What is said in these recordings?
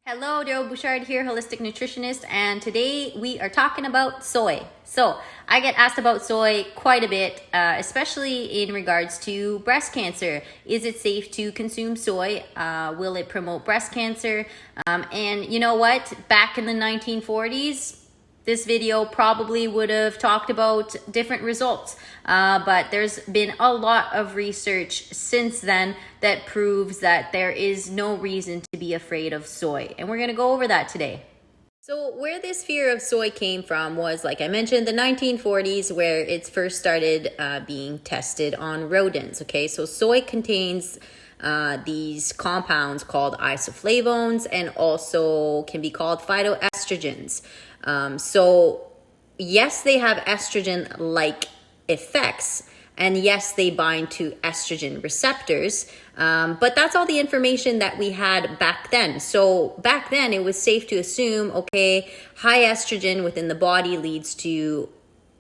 Hello, Daryl Bouchard here, holistic nutritionist, and today we are talking about soy. So, I get asked about soy quite a bit, especially in regards to breast cancer. Is it safe to consume soy? Will it promote breast cancer? And you know what? Back in the 1940s, this video probably would have talked about different results. But there's been a lot of research since then that proves that there is no reason to be afraid of soy. And we're going to go over that today. So where this fear of soy came from was, like I mentioned, the 1940s, where it first started being tested on rodents. Okay, so soy contains these compounds called isoflavones and also can be called phytoestrogens. So yes, they have estrogen-like effects, and yes, they bind to estrogen receptors, but that's all the information that we had back then. So back then, it was safe to assume, okay, high estrogen within the body leads to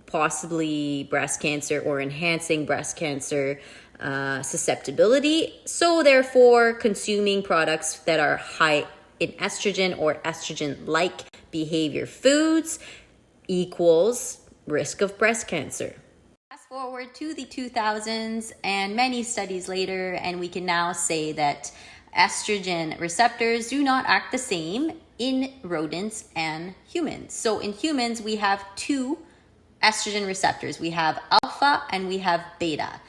possibly breast cancer or enhancing breast cancer susceptibility. So therefore, consuming products that are high in estrogen or estrogen-like behavior foods equals risk of breast cancer. Fast forward to the 2000s and many studies later, and we can now say that estrogen receptors do not act the same in rodents and humans. So in humans, we have two estrogen receptors. We have alpha and we have beta.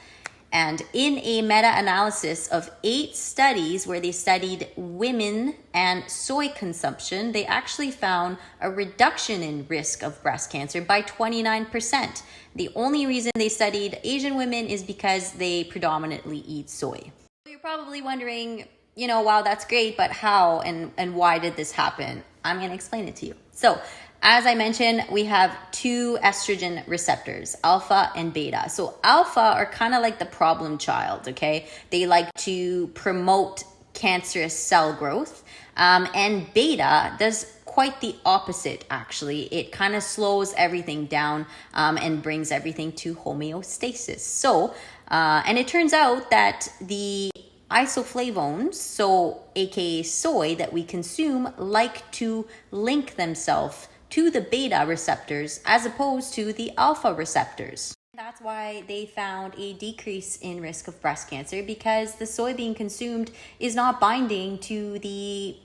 And in a meta-analysis of 8 studies where they studied women and soy consumption, they actually found a reduction in risk of breast cancer by 29%. The only reason they studied Asian women is because they predominantly eat soy. You're probably wondering, wow, that's great, but how and why did this happen? I'm going to explain it to you. So, as I mentioned, we have two estrogen receptors, alpha and beta. So alpha are kind of like the problem child, okay? They like to promote cancerous cell growth. And beta does quite the opposite, actually. It kind of slows everything down and brings everything to homeostasis. So, and it turns out that the isoflavones, so aka soy, that we consume like to link themselves to the beta receptors as opposed to the alpha receptors. That's why they found a decrease in risk of breast cancer, because the soy being consumed is not binding to the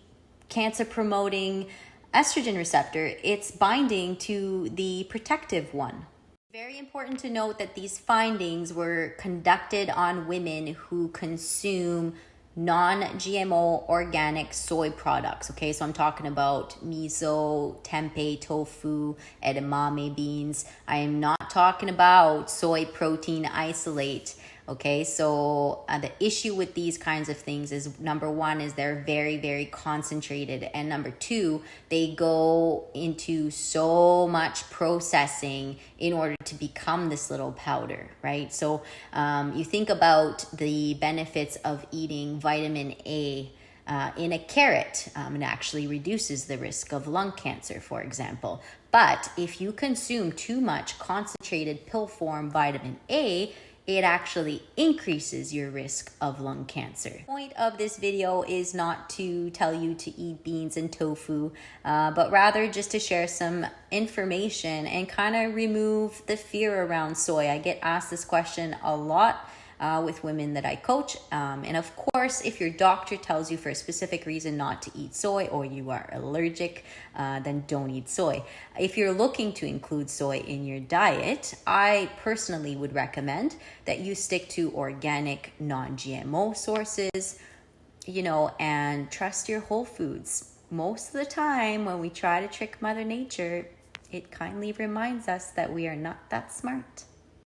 cancer promoting estrogen receptor, it's binding to the protective one. Very important to note that these findings were conducted on women who consume non-GMO organic soy products. Okay, so I'm talking about miso, tempeh, tofu, edamame beans. I am not talking about soy protein isolate. Okay, so the issue with these kinds of things is, number one, is they're very, very concentrated. And number two, they go into so much processing in order to become this little powder, right? So you think about the benefits of eating vitamin A in a carrot. It actually reduces the risk of lung cancer, for example. But if you consume too much concentrated pill form vitamin A, it actually increases your risk of lung cancer. The point of this video is not to tell you to eat beans and tofu, but rather just to share some information and kind of remove the fear around soy. I get asked this question a lot with women that I coach. And of course, if your doctor tells you for a specific reason not to eat soy, or you are allergic, then don't eat soy. If you're looking to include soy in your diet, I personally would recommend that you stick to organic, non-GMO sources, and trust your whole foods. Most of the time, when we try to trick Mother Nature, it kindly reminds us that we are not that smart.